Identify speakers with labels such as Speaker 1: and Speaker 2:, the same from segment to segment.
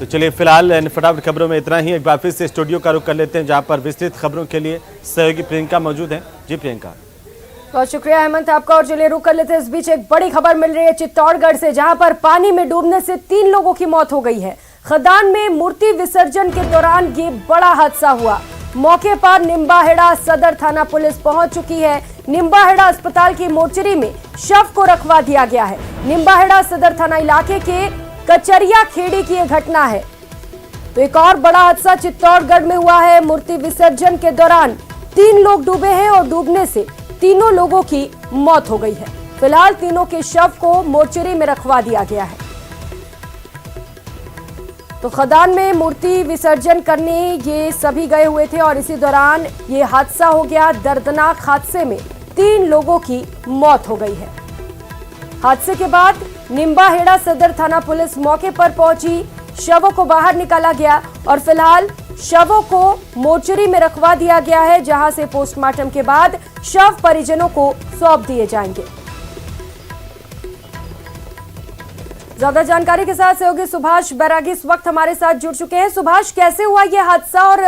Speaker 1: तो चलिए फिलहाल फटाफट खबरों में इतना ही। एक बार फिर से स्टूडियो का रुख कर लेते हैं, जहां पर विस्तृत खबरों के लिए सहयोगी प्रियंका मौजूद हैं। जी प्रियंका।
Speaker 2: बहुत शुक्रिया हेमंत आपका। और चलिए रुक कर लेते हैं, इस बीच एक बड़ी खबर मिल रही है चित्तौड़गढ़ से, जहां पर पानी में डूबने से 3 लोगों की मौत हो गई है। खदान में मूर्ति विसर्जन के दौरान ये बड़ा हादसा हुआ। मौके पर निम्बाहेड़ा सदर थाना पुलिस पहुंच चुकी है। निम्बाहेड़ा अस्पताल की मोर्चरी में शव को रखवा दिया गया है। निम्बाहेड़ा सदर थाना इलाके के कचरिया खेड़ी की यह घटना है। तो एक और बड़ा हादसा चित्तौड़गढ़ में हुआ है। मूर्ति विसर्जन के दौरान 3 लोग डूबे हैं और डूबने से 3 लोगों की मौत हो गई है। फिलहाल तीनों के शव को मोर्चरी में रखवा दिया गया है। तो खदान में मूर्ति विसर्जन करने ये सभी गए हुए थे और इसी दौरान ये हादसा हो गया। दर्दनाक हादसे में 3 लोगों की मौत हो गई है। हादसे के बाद निम्बाहेड़ा सदर थाना पुलिस मौके पर पहुंची, शवों को बाहर निकाला गया और फिलहाल शवों को मोर्चरी में रखवा दिया गया है, जहां से पोस्टमार्टम के बाद शव परिजनों को सौंप दिए जाएंगे। ज्यादा जानकारी के साथ सहयोगी सुभाष बैरागी इस वक्त हमारे साथ जुड़ चुके हैं। सुभाष, कैसे हुआ यह हादसा और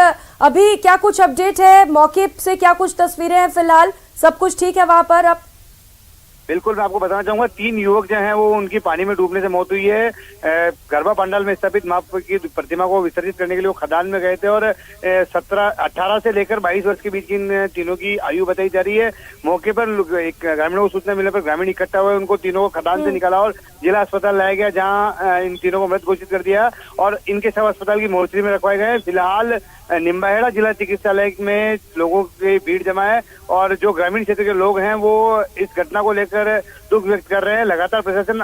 Speaker 2: अभी क्या कुछ अपडेट है? मौके से क्या कुछ तस्वीरें हैं? फिलहाल सब कुछ ठीक है वहां पर? अब
Speaker 3: बिल्कुल, मैं आपको बताना चाहूंगा 3 युवक जो हैं वो उनकी पानी में डूबने से मौत हुई है। गरबा पंडाल में स्थापित मां की प्रतिमा को विसर्जित करने के लिए वो खदान में गए थे और 18 से लेकर 22 वर्ष के बीच की इन तीनों की आयु बताई जा रही है। मौके पर एक ग्रामीणों को सूचना मिलने पर ग्रामीण इकट्ठा हुए, उनको तीनों को खदान से निकाला और जिला अस्पताल लाया गया, जहाँ इन तीनों को मृत घोषित कर दिया और इनके शव अस्पताल की मोर्चरी में रखवाए गए। फिलहाल निम्बाहेड़ा जिला चिकित्सालय में लोगों की भीड़ जमा है और जो ग्रामीण क्षेत्र के लोग हैं वो इस घटना को लेकर दुख व्यक्त कर रहे हैं। लगातार प्रशासन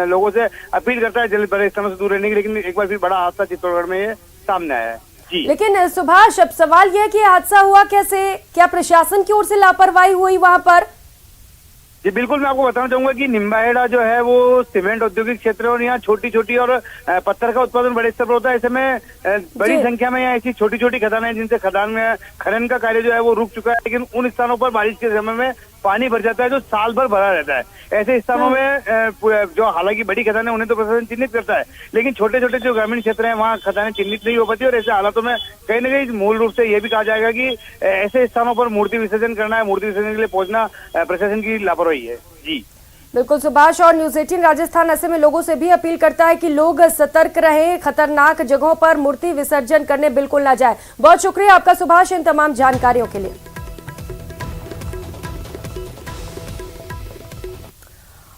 Speaker 3: लोगों से अपील करता है जल्द बड़े समय से दूर रहने की, लेकिन एक बार फिर बड़ा हादसा चित्तौड़गढ़ में सामने आया है। जी,
Speaker 2: लेकिन सुभाष, अब सवाल यह है कि हादसा हुआ कैसे? क्या प्रशासन की ओर से लापरवाही हुई वहां पर?
Speaker 3: जी बिल्कुल, मैं आपको बताना चाहूंगा कि निम्बाहेड़ा जो है वो सीमेंट औद्योगिक क्षेत्र है और यहाँ छोटी छोटी और पत्थर का उत्पादन बड़े स्तर पर होता है। ऐसे में बड़ी संख्या में यहाँ ऐसी छोटी छोटी खदानें हैं जिनसे खदान में खनन का कार्य जो है वो रुक चुका है, लेकिन उन स्थानों पर बारिश के समय में पानी भर जाता है जो साल भर भरा रहता है। ऐसे स्थानों में जो हालांकि बड़ी खदानें उन्हें तो प्रशासन चिन्हित करता है, लेकिन छोटे छोटे जो ग्रामीण क्षेत्र हैं वहाँ खदानें चिन्हित नहीं हो पाती और ऐसे हालातों में कहीं न कहीं मूल रूप से ये भी कहा जाएगा कि ऐसे स्थानों पर मूर्ति विसर्जन करना है, मूर्ति विसर्जन के लिए पहुंचना प्रशासन की लापरवाही है। जी
Speaker 2: बिल्कुल सुभाष, और न्यूज़ 18 राजस्थान ऐसे में लोगों से भी अपील करता है कि लोग सतर्क रहें, खतरनाक जगहों पर मूर्ति विसर्जन करने बिल्कुल ना जाए। बहुत शुक्रिया आपका सुभाष इन तमाम जानकारियों के लिए।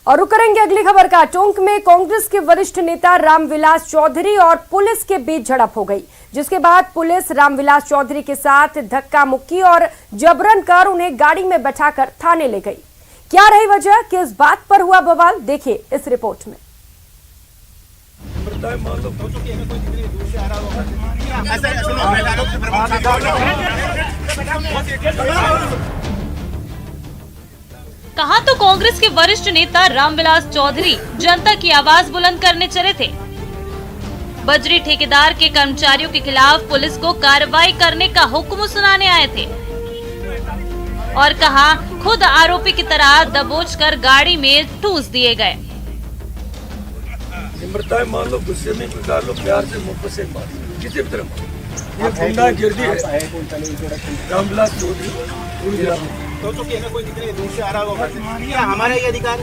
Speaker 2: और रुक करेंगे अगली खबर का। टोंक में कांग्रेस के वरिष्ठ नेता रामविलास चौधरी और पुलिस के बीच झड़प हो गई, जिसके बाद पुलिस रामविलास चौधरी के साथ धक्का मुक्की और जबरन कर उन्हें गाड़ी में बैठाकर थाने ले गई। क्या रही वजह, किस बात पर हुआ बवाल, देखिए इस रिपोर्ट में।
Speaker 4: कहा तो कांग्रेस के वरिष्ठ नेता रामविलास चौधरी जनता की आवाज बुलंद करने चले थे। बजरी ठेकेदार के कर्मचारियों के खिलाफ पुलिस को कार्रवाई करने का हुक्म सुनाने आए थे और कहा खुद आरोपी की तरह दबोच कर गाड़ी में ठूस दिए गए।
Speaker 5: मान लो गुस्से में डाल लो, प्यार से मुंह से मार किसी भी तरह ये गुंडागिर्दी है। रामविलास चौधरी कोई कितने दूर से आ रहा होगा, हमारा ये अधिकार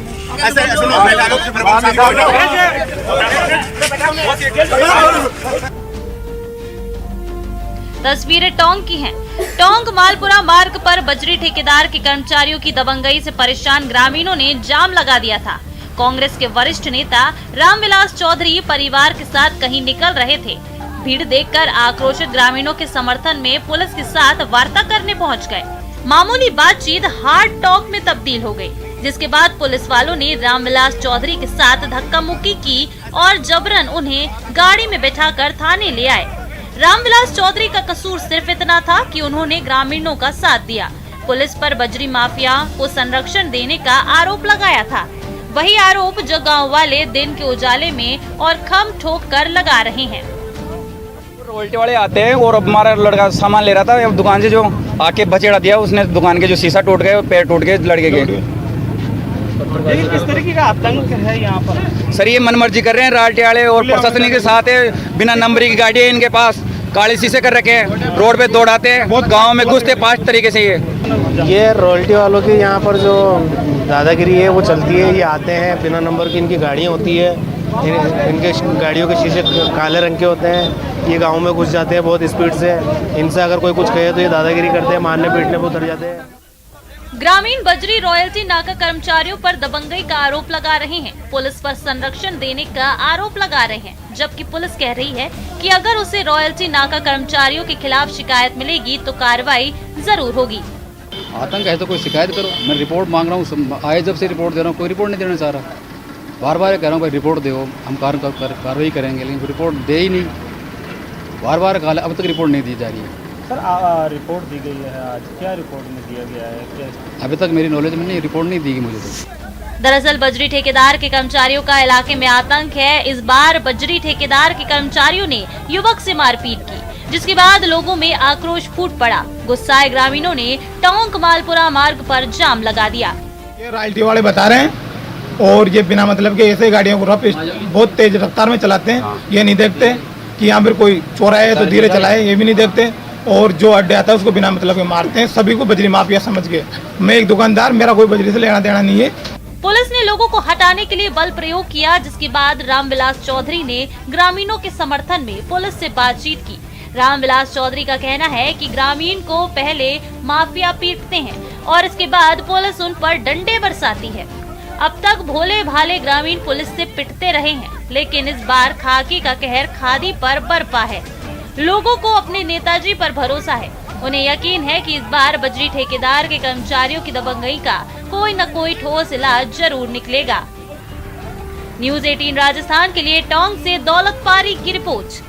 Speaker 4: तस्वीरें टोंक की हैं। टोंक मालपुरा मार्ग पर बजरी ठेकेदार के कर्मचारियों की दबंगई से परेशान ग्रामीणों ने जाम लगा दिया था। कांग्रेस के वरिष्ठ नेता रामविलास चौधरी परिवार के साथ कहीं निकल रहे थे। भीड़ देखकर आक्रोशित ग्रामीणों के समर्थन में पुलिस के साथ वार्ता करने पहुंच गए। मामूली बातचीत हार्ड टॉक में तब्दील हो गई, जिसके बाद पुलिस वालों ने रामविलास चौधरी के साथ धक्का मुक्की की और जबरन उन्हें गाड़ी में बैठाकर थाने ले आए। रामविलास चौधरी का कसूर सिर्फ इतना था कि उन्होंने ग्रामीणों का साथ दिया। पुलिस पर बजरी माफिया को संरक्षण देने का आरोप लगाया था, वही आरोप जो गांव वाले दिन के उजाले में और खम ठोक कर लगा रहे हैं।
Speaker 6: रोल्टे वाले आते हैं और हमारा लड़का सामान ले रहा था, दुकान से जो आके बचेड़ा दिया उसने, दुकान के जो शीशा टूट गए, पैर टूट गए लड़के के। लेकिन किस तरीके का आतंक है यहाँ पर? सर ये मनमर्जी कर रहे हैं राल्टे वाले और प्रशासन के साथ है, बिना नंबरी की गाड़ी है इनके पास, काले शीशे कर रखे हैं, रोड पे दौड़ाते हैं, बहुत गाँव में घुसते 5 तरीके से।
Speaker 7: ये रॉयल्टी वालों की यहाँ पर जो दादागिरी है वो चलती है। ये आते हैं, बिना नंबर की इनकी गाड़ियाँ होती है, इनके गाड़ियों के शीशे काले रंग के होते हैं, ये गांव में घुस जाते हैं बहुत स्पीड से। इनसे अगर कोई कुछ कहे तो ये दादागिरी करते हैं, मारने पीटने पर उतर जाते हैं।
Speaker 4: ग्रामीण बजरी रॉयल्टी नाका कर्मचारियों पर दबंगई का आरोप लगा रहे हैं, पुलिस पर संरक्षण देने का आरोप लगा रहे हैं, जबकि पुलिस कह रही है कि अगर उसे रॉयल्टी नाका कर्मचारियों के खिलाफ शिकायत मिलेगी तो कार्रवाई जरूर होगी।
Speaker 8: आतंक है तो कोई शिकायत करो, मैं रिपोर्ट मांग रहा हूँ, आए जब से रिपोर्ट दे रहा हूँ, कोई रिपोर्ट नहीं देना चाह रहा। बार बार कह रहा हूँ भाई रिपोर्ट दो, हम कार्रवाई करेंगे, लेकिन रिपोर्ट दे ही नहीं। बार बार कहा, अब तक रिपोर्ट नहीं दी जा रही है।
Speaker 1: सर रिपोर्ट दी गई है आज, क्या रिपोर्ट में दिया गया है? क्या
Speaker 8: अभी तक मेरी नॉलेज में नहीं, रिपोर्ट नहीं दी गई मुझे तो।
Speaker 4: दरअसल बजरी ठेकेदार के कर्मचारियों का इलाके में आतंक है। इस बार बजरी ठेकेदार के कर्मचारियों ने युवक से मारपीट की, जिसके बाद लोगों में आक्रोश फूट पड़ा। गुस्साए ग्रामीणों ने टोंक मालपुरा मार्ग पर जाम लगा दिया।
Speaker 9: ये रॉयल्टी वाले बता रहे हैं और ये बिना मतलब के ऐसे गाड़ियों को बहुत तेज रफ्तार में चलाते हैं। ये नहीं देखते कि यहाँ पर कोई चौराहा है तो धीरे चलाए, ये भी नहीं देखते। और जो अड्डे आता है उसको बिना मतलब के मारते हैं। सभी को बजरी माफिया समझ के। मैं एक दुकानदार, मेरा कोई बजरी से लेना देना नहीं है।
Speaker 4: पुलिस ने लोगों को हटाने के लिए बल प्रयोग किया, जिसके बाद रामविलास चौधरी ने ग्रामीणों के समर्थन में पुलिस से बातचीत की। रामविलास चौधरी का कहना है कि ग्रामीण को पहले माफिया पीटते हैं और इसके बाद पुलिस उन पर डंडे बरसाती है। अब तक भोले भाले ग्रामीण पुलिस से पिटते रहे हैं, लेकिन इस बार खाकी का कहर खादी पर बरपा है। लोगों को अपने नेताजी पर भरोसा है। उन्हें यकीन है कि इस बार बजरी ठेकेदार के कर्मचारियों की दबंगई का कोई न कोई ठोस इलाज जरूर निकलेगा। न्यूज़ 18 राजस्थान के लिए टोंक से दौलत पारीक की रिपोर्ट।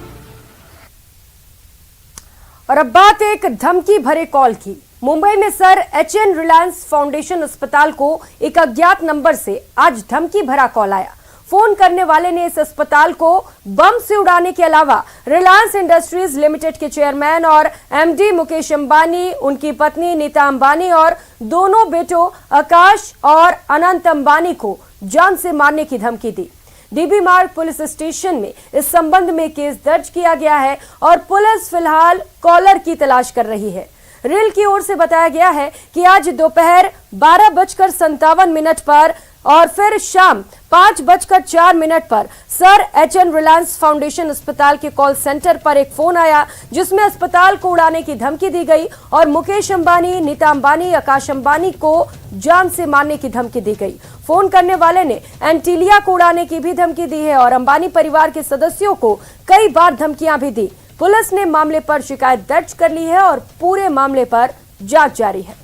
Speaker 2: और अब बात एक धमकी भरे कॉल की। मुंबई में सर HN रिलायंस फाउंडेशन अस्पताल को एक अज्ञात नंबर से आज धमकी भरा कॉल आया। फोन करने वाले ने इस अस्पताल को बम से उड़ाने के अलावा रिलायंस इंडस्ट्रीज लिमिटेड के चेयरमैन और MD मुकेश अंबानी, उनकी पत्नी नीता अंबानी और दोनों बेटों आकाश और अनंत अंबानी को जान से मारने की धमकी दी। DB मार्ग पुलिस स्टेशन में इस संबंध में केस दर्ज किया गया है और पुलिस फिलहाल कॉलर की तलाश कर रही है। रेल की ओर से बताया गया है कि आज दोपहर 12:57 पर और फिर शाम 5:04 पर सर HN रिलायंस फाउंडेशन अस्पताल के कॉल सेंटर पर एक फोन आया, जिसमें अस्पताल को उड़ाने की धमकी दी गई और मुकेश अंबानी, नीता अंबानी, आकाश अंबानी को जान से मारने की धमकी दी गई। फोन करने वाले ने एंटीलिया को उड़ाने की भी धमकी दी है और अंबानी परिवार के सदस्यों को कई बार धमकियां भी दी। पुलिस ने मामले पर शिकायत दर्ज कर ली है और पूरे मामले पर जांच जारी है।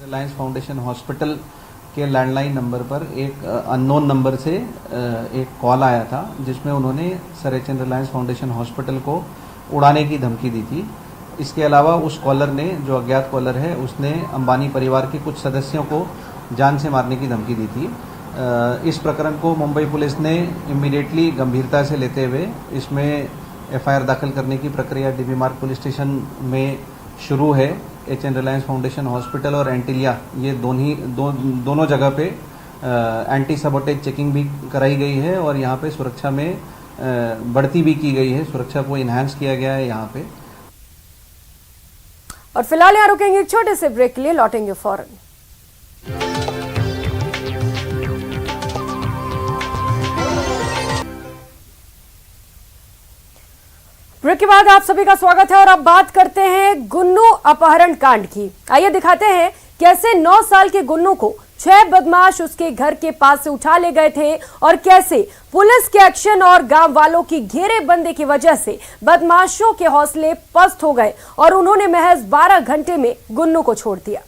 Speaker 10: रिलायंस फाउंडेशन हॉस्पिटल के लैंडलाइन नंबर पर एक अननोन नंबर से एक कॉल आया था, जिसमें उन्होंने sir HN Reliance foundation hospital को उड़ाने की धमकी दी थी। इसके अलावा उस कॉलर ने, जो अज्ञात कॉलर है, उसने अंबानी परिवार के कुछ सदस्यों को जान से मारने की धमकी दी थी। इस प्रकरण को मुंबई पुलिस ने इमीडिएटली गंभीरता से लेते हुए इसमें FIR दाखिल करने की प्रक्रिया DB मार्ग पुलिस स्टेशन में शुरू है। HN रिलायंस फाउंडेशन हॉस्पिटल और एंटीलिया, ये दोनों जगह पे एंटी सबोटेज चेकिंग भी कराई गई है और यहाँ पे सुरक्षा में बढ़ती भी की गई है, सुरक्षा को इन्हांस किया गया है यहाँ पे।
Speaker 2: और फिलहाल यहाँ रुकेंगे एक छोटे से ब्रेक के लिए, लौटेंगे फौरन। ब्रेक के बाद आप सभी का स्वागत है और अब बात करते हैं गुन्नू अपहरण कांड की। आइए दिखाते हैं कैसे 9 साल के गुन्नू को 6 बदमाश उसके घर के पास से उठा ले गए थे और कैसे पुलिस के एक्शन और गांव वालों की घेरेबंदी की वजह से बदमाशों के हौसले पस्त हो गए और उन्होंने महज 12 घंटे में गुन्नू को छोड़ दिया।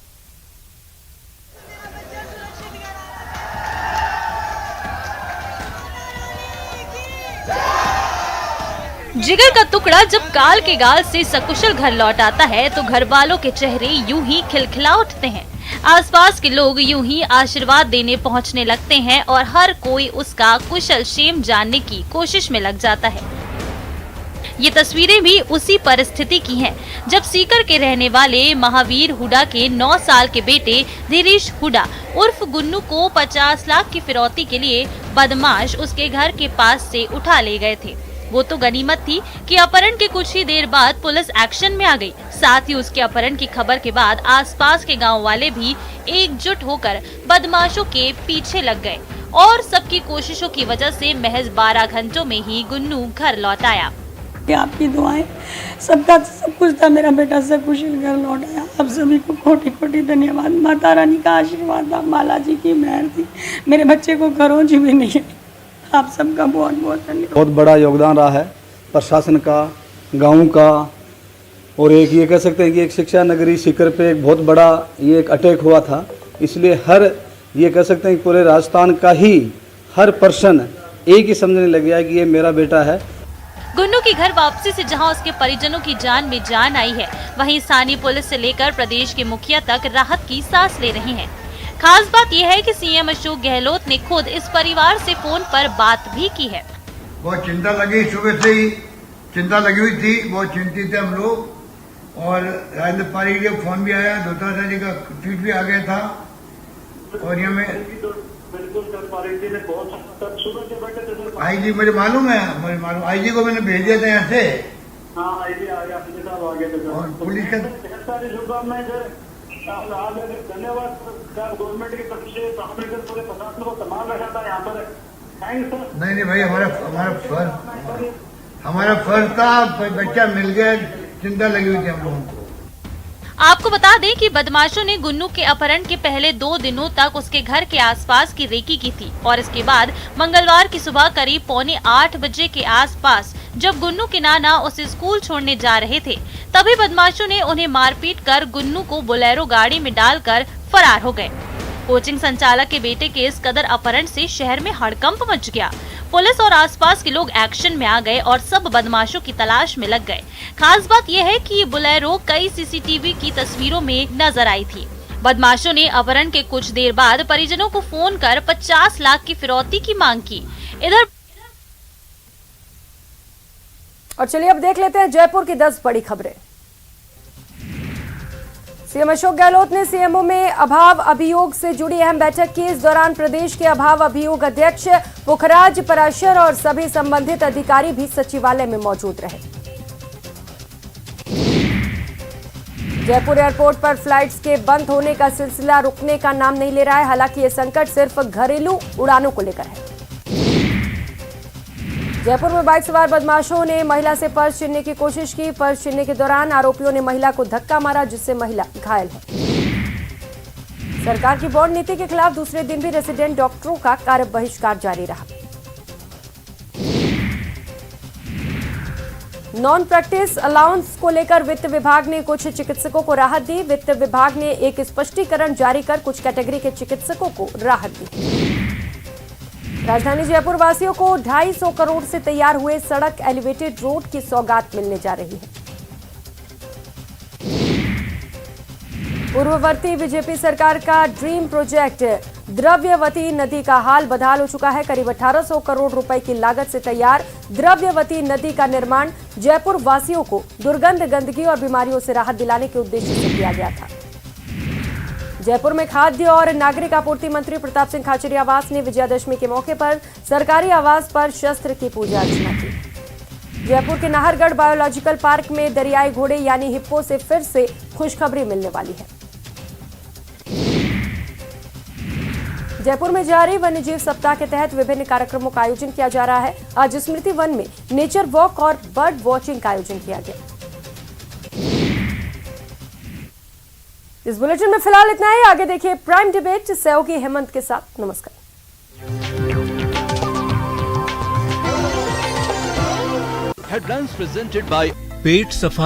Speaker 4: जिगर का टुकड़ा जब काल के गाल से सकुशल घर लौट आता है तो घर वालों के चेहरे यूं ही खिलखिला उठते हैं। आसपास के लोग यूं ही आशीर्वाद देने पहुंचने लगते हैं और हर कोई उसका कुशल क्षेम जानने की कोशिश में लग जाता है। ये तस्वीरें भी उसी परिस्थिति की हैं, जब सीकर के रहने वाले महावीर हुडा के 9 साल के बेटे धीरेश हुडा उर्फ गुन्नू को 50 लाख की फिरौती के लिए बदमाश उसके घर के पास से उठा ले गए थे। वो तो गनीमत थी कि अपहरण के कुछ ही देर बाद पुलिस एक्शन में आ गई। साथ ही उसके अपहरण की खबर के बाद आसपास के गांव वाले भी एकजुट होकर बदमाशों के पीछे लग गए और सबकी कोशिशों की वजह से महज 12 घंटों में ही गुन्नू घर लौट आया।
Speaker 11: आपकी दुआएं सबका सब कुछ था, मेरा बेटा सकुशल घर लौट आया। आप सभी को कोटि कोटि धन्यवाद। माता रानी का आशीर्वाद था, माला जी की मेहर थी, मेरे बच्चे को खरोंच भी नहीं है। आप सबका बहुत बहुत धन्यवाद।
Speaker 12: बहुत बड़ा योगदान रहा है प्रशासन का, गाँव का, और एक ये कह सकते हैं कि एक शिक्षा नगरी सीकर पे एक बहुत बड़ा ये एक अटैक हुआ था। इसलिए हर ये कह सकते हैं कि पूरे राजस्थान का ही हर पर्सन एक ही समझने लग गया है कि ये मेरा बेटा है।
Speaker 4: गुन्नू की घर वापसी से जहां उसके परिजनों की जान में जान आई है, वहीं स्थानीय पुलिस से लेकर प्रदेश के मुखिया तक राहत की सांस ले रहे हैं। खास बात यह है कि सीएम अशोक गहलोत ने खुद इस परिवार से फोन पर बात भी की है।
Speaker 5: बहुत चिंता लगी, सुबह से ही चिंता लगी हुई थी, बहुत चिंतित थे हम लोग। और राजेंद्र पारिक का फोन भी आया, धोतारा जी का ट्वीट भी आ गया था। और यहाँ में आई जी मुझे मालूम है, मुझे मालूम, आई जी को मैंने भेज दिया था यहाँ से। और पुलिस का शुभकामनाएं सर, धन्यवाद गवर्नमेंट की तरफ से, पूरे प्रशासन को संभाल रखा था यहाँ पर। Thanks sir. नहीं भाई, हमारा फर्ज था, बच्चा मिल गया, चिंता लगी हुई थी हम लोगों को।
Speaker 4: आपको बता दें कि बदमाशों ने गुन्नू के अपहरण के पहले 2 दिनों तक उसके घर के आसपास की रेकी की थी और इसके बाद मंगलवार की सुबह करीब 7:45 बजे के आसपास जब गुन्नू के नाना उसे स्कूल छोड़ने जा रहे थे, तभी बदमाशों ने उन्हें मारपीट कर गुन्नू को बोलेरो गाड़ी में डालकर फरार हो गए। कोचिंग संचालक के बेटे के इस कदर अपहरण से शहर में हड़कंप मच गया। पुलिस और आसपास के लोग एक्शन में आ गए और सब बदमाशों की तलाश में लग गए। खास बात यह है कि ये बोलेरो कई सीसीटीवी की तस्वीरों में नजर आई थी। बदमाशों ने अपहरण के कुछ देर बाद परिजनों को फोन कर 50 लाख की फिरौती की मांग की। इधर
Speaker 2: और चलिए अब देख लेते हैं जयपुर की 10 बड़ी खबरें। सीएम अशोक गहलोत ने सीएमओ में अभाव अभियोग से जुड़ी अहम बैठक की। इस दौरान प्रदेश के अभाव अभियोग अध्यक्ष पुखराज पराशर और सभी संबंधित अधिकारी भी सचिवालय में मौजूद रहे। जयपुर एयरपोर्ट पर फ्लाइट्स के बंद होने का सिलसिला रुकने का नाम नहीं ले रहा है। हालांकि ये संकट सिर्फ घरेलू उड़ानों को लेकर है। जयपुर में बाइक सवार बदमाशों ने महिला से पर्स छीनने की कोशिश की। पर्स छीनने के दौरान आरोपियों ने महिला को धक्का मारा, जिससे महिला घायल है। सरकार की बॉन्ड नीति के खिलाफ दूसरे दिन भी रेजिडेंट डॉक्टरों का कार्य बहिष्कार जारी रहा। नॉन प्रैक्टिस अलाउंस को लेकर वित्त विभाग ने कुछ चिकित्सकों को राहत दी। वित्त विभाग ने एक स्पष्टीकरण जारी कर कुछ कैटेगरी के चिकित्सकों को राहत दी। राजधानी जयपुर वासियों को 250 करोड़ से तैयार हुए सड़क एलिवेटेड रोड की सौगात मिलने जा रही है। पूर्ववर्ती बीजेपी सरकार का ड्रीम प्रोजेक्ट द्रव्यवती नदी का हाल बदहाल हो चुका है। करीब 1800 करोड़ रुपए की लागत से तैयार द्रव्यवती नदी का निर्माण जयपुर वासियों को दुर्गंध, गंदगी और बीमारियों से राहत दिलाने के उद्देश्य से किया गया था। जयपुर में खाद्य और नागरिक आपूर्ति मंत्री प्रताप सिंह खाचरियावास ने विजयादशमी के मौके पर सरकारी आवास पर शस्त्र की पूजा अर्चना की। जयपुर के नाहरगढ़ बायोलॉजिकल पार्क में दरियाई घोड़े यानी हिप्पो से फिर से खुशखबरी मिलने वाली है। जयपुर में जारी वन्यजीव सप्ताह के तहत विभिन्न कार्यक्रमों का आयोजन किया जा रहा है। आज स्मृति वन में नेचर वॉक और बर्ड वॉचिंग का आयोजन किया गया। इस बुलेटिन में फिलहाल इतना ही। आगे देखिए प्राइम डिबेट सहयोगी हेमंत के साथ। नमस्कार।
Speaker 13: Headlines presented by पेट सफा